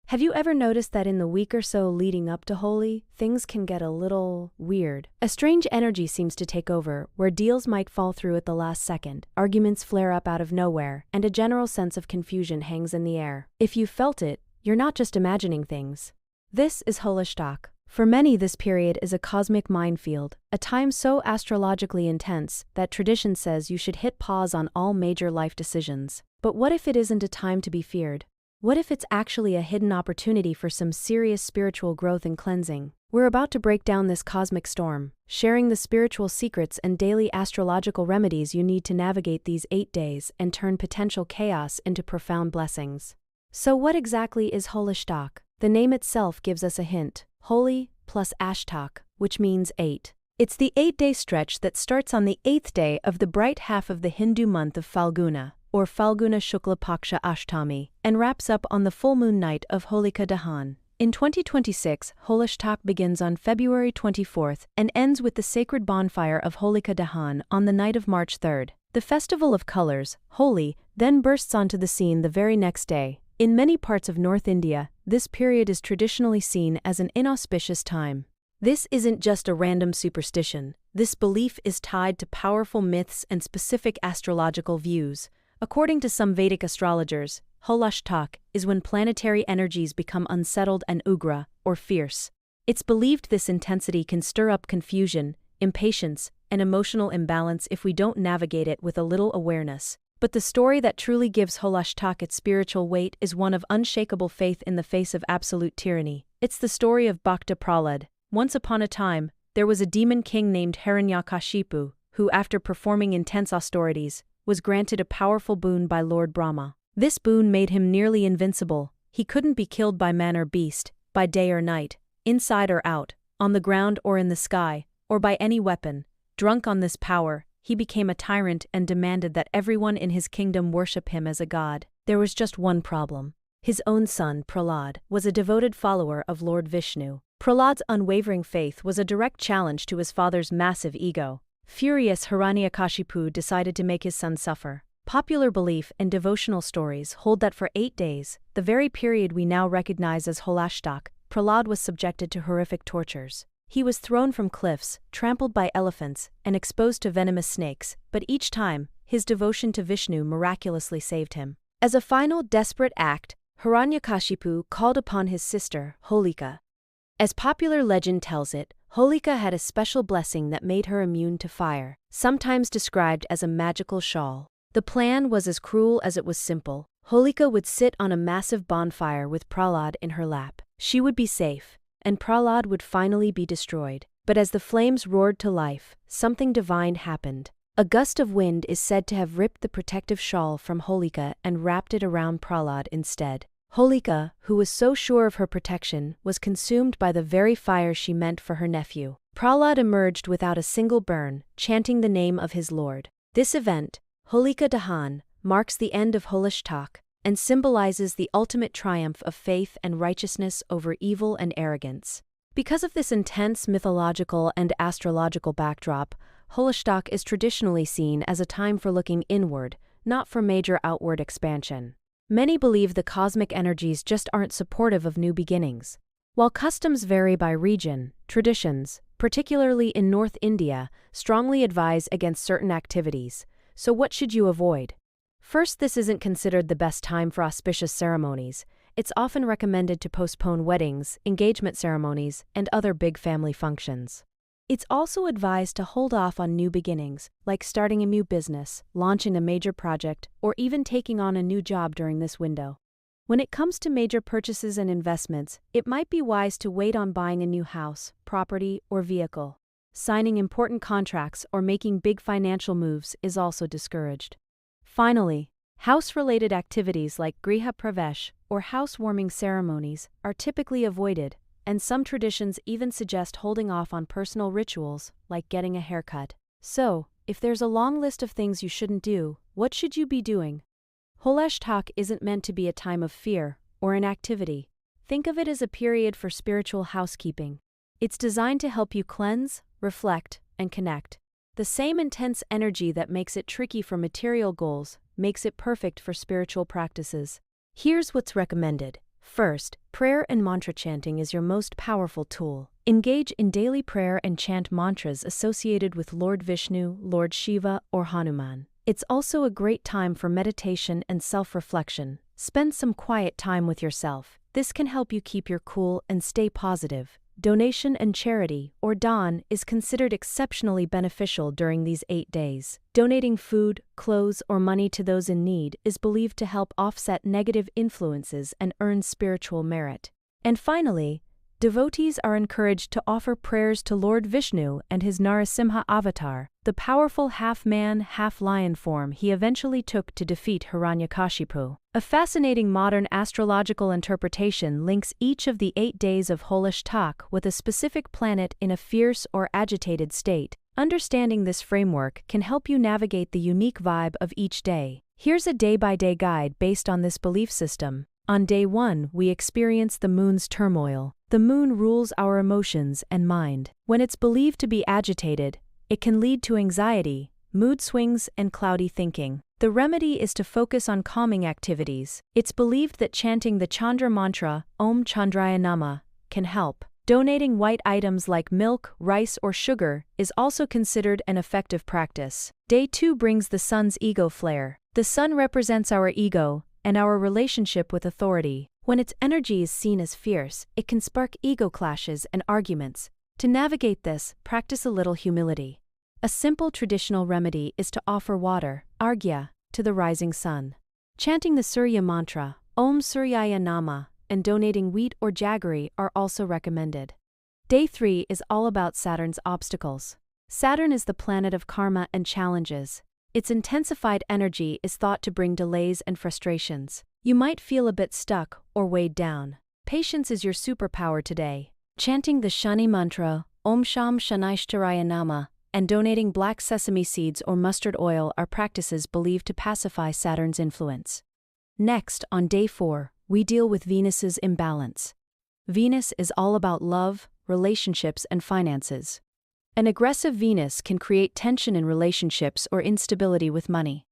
Have you ever noticed that in the week or so leading up to Holi, things can get a little weird? A strange energy seems to take over, where deals might fall through at the last second, arguments flare up out of nowhere, and a general sense of confusion hangs in the air. If you felt it, you're not just imagining things. This is Holashtak. For many, this period is a cosmic minefield, a time so astrologically intense that tradition says you should hit pause on all major life decisions. But what if it isn't a time to be feared? What if it's actually a hidden opportunity for some serious spiritual growth and cleansing? We're about to break down this cosmic storm, sharing the spiritual secrets and daily astrological remedies you need to navigate these 8 days and turn potential chaos into profound blessings. So what exactly is Holashtak? The name itself gives us a hint. Holi plus Ashtak, which means 8. It's the 8-day stretch that starts on the 8th day of the bright half of the Hindu month of Falguna, or Falguna Shukla Paksha Ashtami, and wraps up on the full moon night of Holika Dahan. In 2026, Holashtak begins on February 24th and ends with the sacred bonfire of Holika Dahan on the night of March 3rd. The festival of colors, Holi, then bursts onto the scene the very next day. In many parts of North India, this period is traditionally seen as an inauspicious time. This isn't just a random superstition. This belief is tied to powerful myths and specific astrological views. According to some Vedic astrologers, Holashtak is when planetary energies become unsettled and ugra, or fierce. It's believed this intensity can stir up confusion, impatience, and emotional imbalance if we don't navigate it with a little awareness. But the story that truly gives Holashtak its spiritual weight is one of unshakable faith in the face of absolute tyranny. It's the story of Bhakta Prahlad. Once upon a time, there was a demon king named Hiranyakashipu, who, after performing intense austerities, was granted a powerful boon by Lord Brahma. This boon made him nearly invincible. He couldn't be killed by man or beast, by day or night, inside or out, on the ground or in the sky, or by any weapon. Drunk on this power, he became a tyrant and demanded that everyone in his kingdom worship him as a god. There was just one problem. His own son, Prahlad, was a devoted follower of Lord Vishnu. Prahlad's unwavering faith was a direct challenge to his father's massive ego. Furious, Hiranyakashipu decided to make his son suffer. Popular belief and devotional stories hold that for 8 days, the very period we now recognize as Holashtak, Prahlad was subjected to horrific tortures. He was thrown from cliffs, trampled by elephants, and exposed to venomous snakes, but each time, his devotion to Vishnu miraculously saved him. As a final desperate act, Hiranyakashipu called upon his sister, Holika. As popular legend tells it, Holika had a special blessing that made her immune to fire, sometimes described as a magical shawl. The plan was as cruel as it was simple. Holika would sit on a massive bonfire with Prahlad in her lap. She would be safe, and Prahlad would finally be destroyed. But as the flames roared to life, something divine happened. A gust of wind is said to have ripped the protective shawl from Holika and wrapped it around Prahlad instead. Holika, who was so sure of her protection, was consumed by the very fire she meant for her nephew. Prahlad emerged without a single burn, chanting the name of his lord. This event, Holika Dahan, marks the end of Holashtak and symbolizes the ultimate triumph of faith and righteousness over evil and arrogance. Because of this intense mythological and astrological backdrop, Holashtak is traditionally seen as a time for looking inward, not for major outward expansion. Many believe the cosmic energies just aren't supportive of new beginnings. While customs vary by region, traditions, particularly in North India, strongly advise against certain activities. So what should you avoid? First, this isn't considered the best time for auspicious ceremonies. It's often recommended to postpone weddings, engagement ceremonies, and other big family functions. It's also advised to hold off on new beginnings, like starting a new business, launching a major project, or even taking on a new job during this window. When it comes to major purchases and investments, it might be wise to wait on buying a new house, property, or vehicle. Signing important contracts or making big financial moves is also discouraged. Finally, house-related activities like griha pravesh or housewarming ceremonies are typically avoided, and some traditions even suggest holding off on personal rituals, like getting a haircut. So, if there's a long list of things you shouldn't do, what should you be doing? Holashtak isn't meant to be a time of fear or inactivity. Think of it as a period for spiritual housekeeping. It's designed to help you cleanse, reflect, and connect. The same intense energy that makes it tricky for material goals makes it perfect for spiritual practices. Here's what's recommended. First, prayer and mantra chanting is your most powerful tool. Engage in daily prayer and chant mantras associated with Lord Vishnu, Lord Shiva, or Hanuman. It's also a great time for meditation and self-reflection. Spend some quiet time with yourself. This can help you keep your cool and stay positive. Donation and charity, or daন, is considered exceptionally beneficial during these 8 days. Donating food, clothes, or money to those in need is believed to help offset negative influences and earn spiritual merit. And finally, devotees are encouraged to offer prayers to Lord Vishnu and his Narasimha avatar, the powerful half-man, half-lion form he eventually took to defeat Hiranyakashipu. A fascinating modern astrological interpretation links each of the 8 days of Holashtak with a specific planet in a fierce or agitated state. Understanding this framework can help you navigate the unique vibe of each day. Here's a day-by-day guide based on this belief system. On day 1, we experience the moon's turmoil. The moon rules our emotions and mind. When it's believed to be agitated, it can lead to anxiety, mood swings, and cloudy thinking. The remedy is to focus on calming activities. It's believed that chanting the Chandra mantra, Om Chandraya Namah, can help. Donating white items like milk, rice, or sugar is also considered an effective practice. Day 2 brings the sun's ego flare. The sun represents our ego and our relationship with authority. When its energy is seen as fierce, it can spark ego clashes and arguments. To navigate this, practice a little humility. A simple traditional remedy is to offer water, arghya, to the rising sun. Chanting the Surya mantra, Om Suryaya Namah, and donating wheat or jaggery are also recommended. Day 3 is all about Saturn's obstacles. Saturn is the planet of karma and challenges. Its intensified energy is thought to bring delays and frustrations. You might feel a bit stuck or weighed down. Patience is your superpower today. Chanting the Shani mantra, Om Sham Shanishtaraya Namah, and donating black sesame seeds or mustard oil are practices believed to pacify Saturn's influence. Next, on day 4, we deal with Venus's imbalance. Venus is all about love, relationships, and finances. An aggressive Venus can create tension in relationships or instability with money.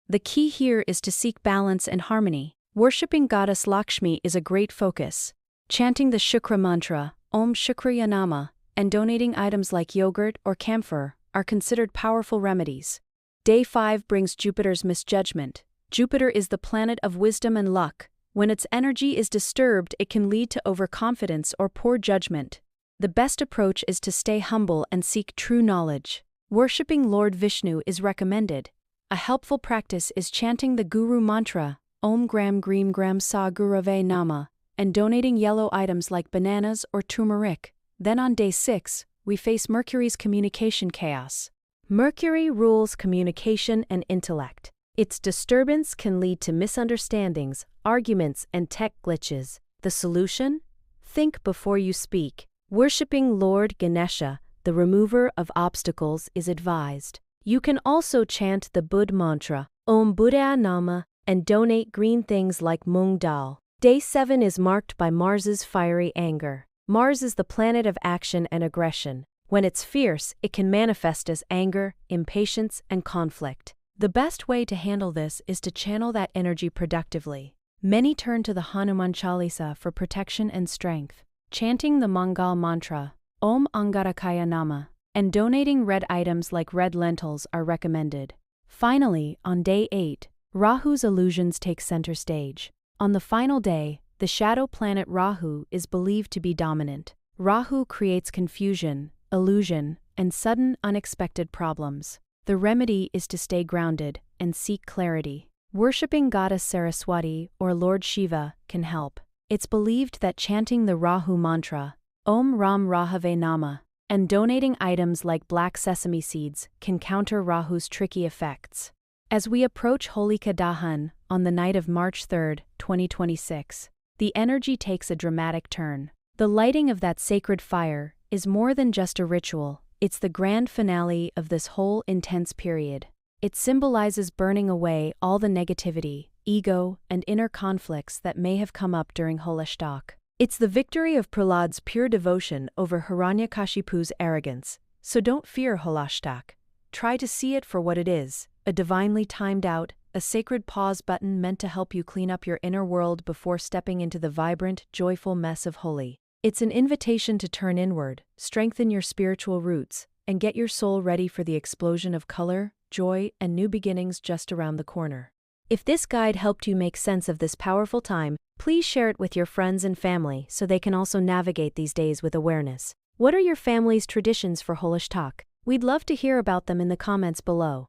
The key here is to seek balance and harmony. Worshipping goddess Lakshmi is a great focus. Chanting the Shukra mantra, Om Shukraya Namah, and donating items like yogurt or camphor are considered powerful remedies. Day 5 brings Jupiter's misjudgment. Jupiter is the planet of wisdom and luck. When its energy is disturbed, it can lead to overconfidence or poor judgment. The best approach is to stay humble and seek true knowledge. Worshipping Lord Vishnu is recommended. A helpful practice is chanting the Guru mantra, Om Gram Greem Gram Sa Gurave Namah, and donating yellow items like bananas or turmeric. Then on day 6, we face Mercury's communication chaos. Mercury rules communication and intellect. Its disturbance can lead to misunderstandings, arguments, and tech glitches. The solution? Think before you speak. Worshipping Lord Ganesha, the remover of obstacles, is advised. You can also chant the Bud mantra, Om Buddhaya Namah, and donate green things like mung dal. Day 7 is marked by Mars's fiery anger. Mars is the planet of action and aggression. When it's fierce, it can manifest as anger, impatience, and conflict. The best way to handle this is to channel that energy productively. Many turn to the Hanuman Chalisa for protection and strength. Chanting the Mangal mantra, Om Angarakaya Namah, and donating red items like red lentils are recommended. Finally, on day 8, Rahu's illusions take center stage. On the final day, the shadow planet Rahu is believed to be dominant. Rahu creates confusion, illusion, and sudden unexpected problems. The remedy is to stay grounded and seek clarity. Worshipping goddess Saraswati or Lord Shiva can help. It's believed that chanting the Rahu mantra, Om Ram Rahave Namah, and donating items like black sesame seeds can counter Rahu's tricky effects. As we approach Holika Dahan on the night of March 3, 2026, the energy takes a dramatic turn. The lighting of that sacred fire is more than just a ritual, it's the grand finale of this whole intense period. It symbolizes burning away all the negativity, ego, and inner conflicts that may have come up during Holashtak. It's the victory of Prahlad's pure devotion over Hiranyakashipu's arrogance, so don't fear Holashtak. Try to see it for what it is, a divinely timed out, a sacred pause button meant to help you clean up your inner world before stepping into the vibrant, joyful mess of Holi. It's an invitation to turn inward, strengthen your spiritual roots, and get your soul ready for the explosion of color, joy, and new beginnings just around the corner. If this guide helped you make sense of this powerful time, please share it with your friends and family so they can also navigate these days with awareness. What are your family's traditions for Holashtak? We'd love to hear about them in the comments below.